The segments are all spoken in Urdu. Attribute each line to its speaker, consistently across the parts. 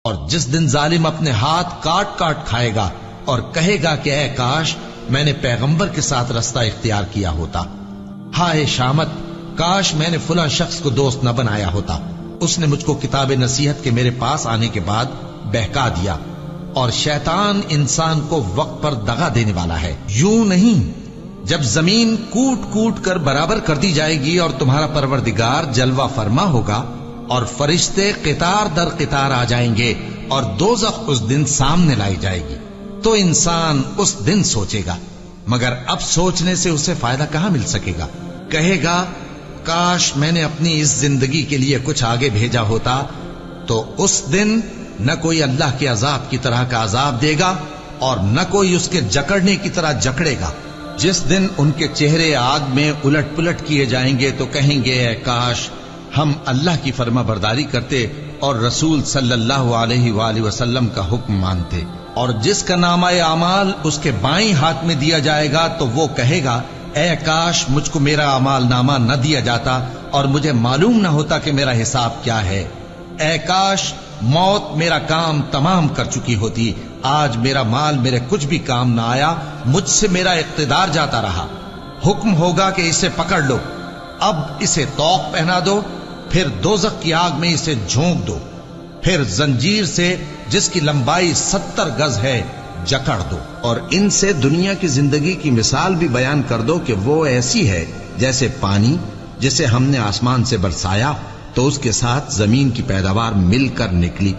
Speaker 1: اور جس دن ظالم اپنے ہاتھ کاٹ کاٹ کھائے گا اور کہے گا کہ اے کاش میں نے پیغمبر کے ساتھ رستہ اختیار کیا ہوتا، ہائے شامت کاش میں نے فلاں شخص کو دوست نہ بنایا ہوتا، اس نے مجھ کو کتاب نصیحت کے میرے پاس آنے کے بعد بہکا دیا۔ اور شیطان انسان کو وقت پر دغا دینے والا ہے۔ یوں نہیں، جب زمین کوٹ کوٹ کر برابر کر دی جائے گی اور تمہارا پروردگار جلوہ فرما ہوگا اور فرشتے قطار در قطار آ جائیں گے اور دوزخ اس دن سامنے لائی جائے گی، تو انسان اس دن سوچے گا، مگر اب سوچنے سے اسے فائدہ کہاں مل سکے گا؟ کہے گا کاش میں نے اپنی اس زندگی کے لیے کچھ آگے بھیجا ہوتا۔ تو اس دن نہ کوئی اللہ کے عذاب کی طرح کا عذاب دے گا اور نہ کوئی اس کے جکڑنے کی طرح جکڑے گا۔ جس دن ان کے چہرے آگ میں الٹ پلٹ کیے جائیں گے تو کہیں گے اے کاش ہم اللہ کی فرما برداری کرتے اور رسول صلی اللہ علیہ وآلہ وسلم کا حکم مانتے۔ اور جس کا نامہ اعمال اس کے بائیں ہاتھ میں دیا جائے گا تو وہ کہے گا اے کاش مجھ کو میرا اعمال نامہ نہ دیا جاتا اور مجھے معلوم نہ ہوتا کہ میرا حساب کیا ہے۔ اے کاش موت میرا کام تمام کر چکی ہوتی، آج میرا مال میرے کچھ بھی کام نہ آیا، مجھ سے میرا اقتدار جاتا رہا۔ حکم ہوگا کہ اسے پکڑ لو، اب اسے طوق پہنا دو، پھر دوزخ کی آگ میں اسے جھونک دو، پھر زنجیر سے جس کی لمبائی 70 گز ہے جکڑ دو، اور ان سے دنیا کی زندگی کی مثال بھی بیان کر دو کہ وہ ایسی ہے جیسے پانی جسے ہم نے آسمان سے برسایا تو اس کے ساتھ زمین کی پیداوار مل کر نکلی،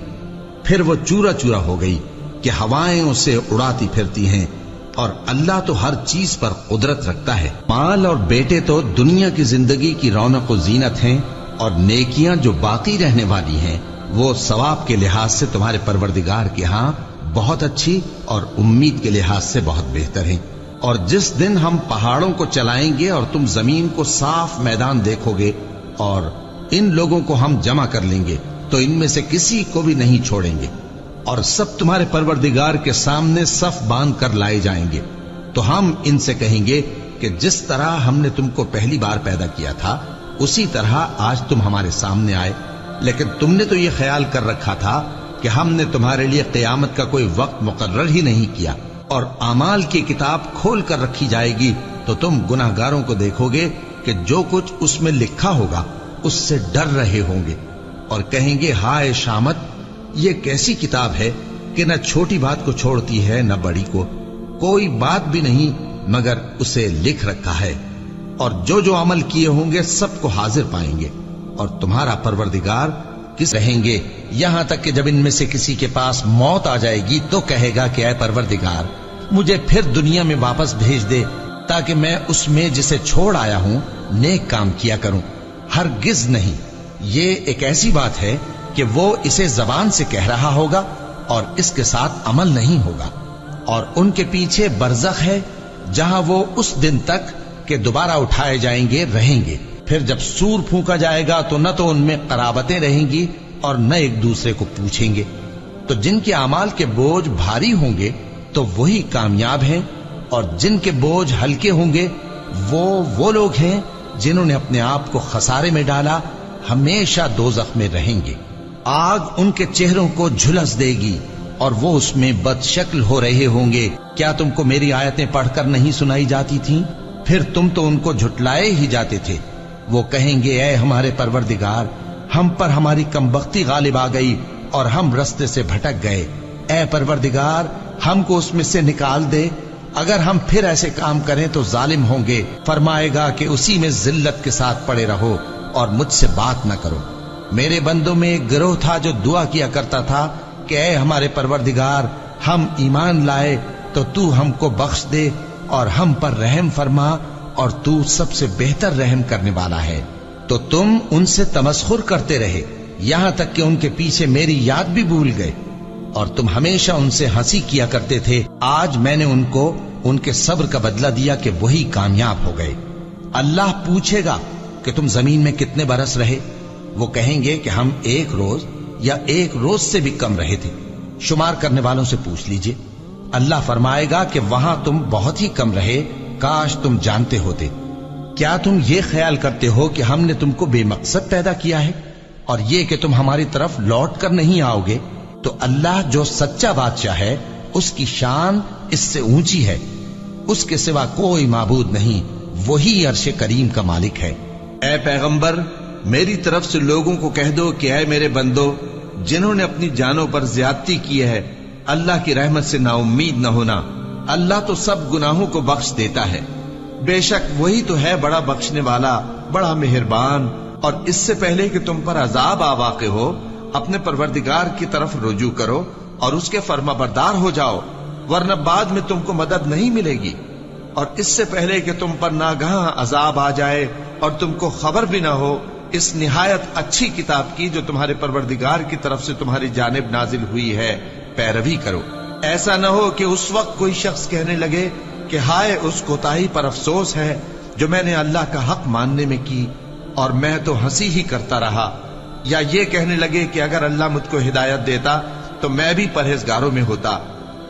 Speaker 1: پھر وہ چورا چورا ہو گئی کہ ہوائیں اسے اڑاتی پھرتی ہیں، اور اللہ تو ہر چیز پر قدرت رکھتا ہے۔ مال اور بیٹے تو دنیا کی زندگی کی رونق و زینت ہیں، اور نیکیاں جو باقی رہنے والی ہیں وہ ثواب کے لحاظ سے تمہارے پروردگار کے ہاں بہت اچھی اور امید کے لحاظ سے بہت بہتر ہیں۔ اور جس دن ہم پہاڑوں کو چلائیں گے اور تم زمین کو صاف میدان دیکھو گے اور ان لوگوں کو ہم جمع کر لیں گے تو ان میں سے کسی کو بھی نہیں چھوڑیں گے، اور سب تمہارے پروردگار کے سامنے صف باندھ کر لائے جائیں گے، تو ہم ان سے کہیں گے کہ جس طرح ہم نے تم کو پہلی بار پیدا کیا تھا اسی طرح آج تم ہمارے سامنے آئے، لیکن تم نے تو یہ خیال کر رکھا تھا کہ ہم نے تمہارے لیے قیامت کا کوئی وقت مقرر ہی نہیں کیا، اور اعمال کی کتاب کھول کر رکھی جائے گی تو تم گناہگاروں کو دیکھو گے کہ جو کچھ اس میں لکھا ہوگا اس سے ڈر رہے ہوں گے اور کہیں گے ہائے شامت یہ کیسی کتاب ہے کہ نہ چھوٹی بات کو چھوڑتی ہے نہ بڑی کو، کوئی بات بھی نہیں مگر اسے لکھ رکھا ہے، اور جو جو عمل کیے ہوں گے سب کو حاضر پائیں گے، اور تمہارا پروردگار کس رہیں گے، یہاں تک کہ جب ان میں سے کسی کے پاس موت آ جائے گی تو کہے گا کہ اے پروردگار مجھے پھر دنیا میں واپس بھیج دے تاکہ میں اس میں جسے چھوڑ آیا ہوں نیک کام کیا کروں۔ ہرگز نہیں، یہ ایک ایسی بات ہے کہ وہ اسے زبان سے کہہ رہا ہوگا اور اس کے ساتھ عمل نہیں ہوگا، اور ان کے پیچھے برزخ ہے جہاں وہ اس دن تک کہ دوبارہ اٹھائے جائیں گے رہیں گے، پھر جب سور پھونکا جائے گا تو نہ تو ان میں قرابتیں رہیں گی اور نہ ایک دوسرے کو پوچھیں گے، تو جن کے اعمال کے بوجھ بھاری ہوں گے تو وہی کامیاب ہیں، اور جن کے بوجھ ہلکے ہوں گے وہ لوگ ہیں جنہوں نے اپنے آپ کو خسارے میں ڈالا، ہمیشہ دوزخ میں رہیں گے۔ آگ ان کے چہروں کو جھلس دے گی اور وہ اس میں بد شکل ہو رہے ہوں گے، کیا تم کو میری آیتیں پڑھ کر نہیں سنائی جاتی تھیں؟ پھر تم تو ان کو جھٹلائے ہی جاتے تھے۔ وہ کہیں گے اے ہمارے پروردگار ہم پر ہماری کمبختی غالب آ گئی اور ہم رستے سے بھٹک گئے، اے پروردگار ہم کو اس میں سے نکال دے، اگر ہم پھر ایسے کام کریں تو ظالم ہوں گے۔ فرمائے گا کہ اسی میں ذلت کے ساتھ پڑے رہو اور مجھ سے بات نہ کرو۔ میرے بندوں میں ایک گروہ تھا جو دعا کیا کرتا تھا کہ اے ہمارے پروردگار ہم ایمان لائے تو تو ہم کو بخش دے اور ہم پر رحم فرما، اور تو سب سے بہتر رحم کرنے والا ہے۔ تو تم ان سے تمسخر کرتے رہے یہاں تک کہ ان کے پیچھے میری یاد بھی بھول گئے، اور تم ہمیشہ ان سے ہنسی کیا کرتے تھے۔ آج میں نے ان کو ان کے صبر کا بدلہ دیا کہ وہی کامیاب ہو گئے۔ اللہ پوچھے گا کہ تم زمین میں کتنے برس رہے؟ وہ کہیں گے کہ ہم 1 روز یا 1 روز سے بھی کم رہے تھے، شمار کرنے والوں سے پوچھ لیجئے۔ اللہ فرمائے گا کہ وہاں تم بہت ہی کم رہے، کاش تم جانتے ہوتے۔ کیا تم یہ خیال کرتے ہو کہ ہم نے تم کو بے مقصد پیدا کیا ہے اور یہ کہ تم ہماری طرف لوٹ کر نہیں آؤ گے؟ تو اللہ جو سچا بادشاہ ہے اس کی شان اس سے اونچی ہے، اس کے سوا کوئی معبود نہیں، وہی عرش کریم کا مالک ہے۔
Speaker 2: اے پیغمبر، میری طرف سے لوگوں کو کہہ دو کہ اے میرے بندو، جنہوں نے اپنی جانوں پر زیادتی کی ہے، اللہ کی رحمت سے نا امید نہ ہونا، اللہ تو سب گناہوں کو بخش دیتا ہے، بے شک وہی تو ہے بڑا بخشنے والا، بڑا مہربان۔ اور اس سے پہلے کہ تم پر عذاب آ واقع ہو، اپنے پروردگار کی طرف رجوع کرو اور اس کے فرما بردار ہو جاؤ، ورنہ بعد میں تم کو مدد نہیں ملے گی۔ اور اس سے پہلے کہ تم پر ناگہاں عذاب آ جائے اور تم کو خبر بھی نہ ہو، اس نہایت اچھی کتاب کی جو تمہارے پروردگار کی طرف سے تمہاری جانب نازل ہوئی ہے پیروی کرو۔ ایسا نہ ہو کہ اس وقت کوئی شخص کہنے لگے کہ ہائے اس کوتاہی پر افسوس ہے جو میں نے اللہ کا حق ماننے میں کی، اور میں تو ہنسی ہی کرتا رہا، یا یہ کہنے لگے کہ اگر اللہ مجھ کو ہدایت دیتا تو میں بھی پرہیزگاروں میں ہوتا،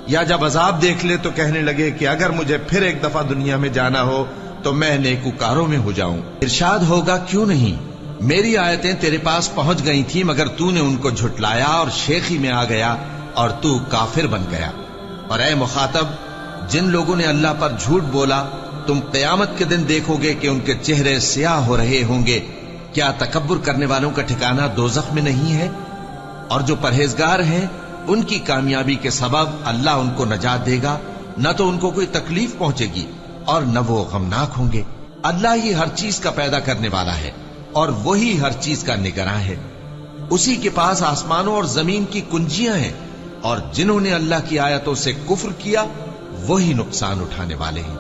Speaker 2: یا جب عذاب دیکھ لے تو کہنے لگے کہ اگر مجھے پھر ایک دفعہ دنیا میں جانا ہو تو میں نیکوکاروں میں ہو جاؤں۔
Speaker 1: ارشاد ہوگا کیوں نہیں، میری آیتیں تیرے پاس پہنچ گئی تھی مگر تو نے ان کو جھٹلایا اور شیخی میں آ گیا اور تو کافر بن گیا۔ اور اے مخاطب، جن لوگوں نے اللہ پر جھوٹ بولا تم قیامت کے دن دیکھو گے کہ ان کے چہرے سیاہ ہو رہے ہوں گے، کیا تکبر کرنے والوں کا ٹھکانہ دوزخ میں نہیں ہے؟ اور جو پرہیزگار ہیں ان کی کامیابی کے سبب اللہ ان کو نجات دے گا، نہ تو ان کو کوئی تکلیف پہنچے گی اور نہ وہ غمناک ہوں گے۔ اللہ ہی ہر چیز کا پیدا کرنے والا ہے اور وہی ہر چیز کا نگراں ہے، اسی کے پاس آسمانوں اور زمین کی کنجیاں ہیں، اور جنہوں نے اللہ کی آیتوں سے کفر کیا وہی نقصان اٹھانے والے ہیں۔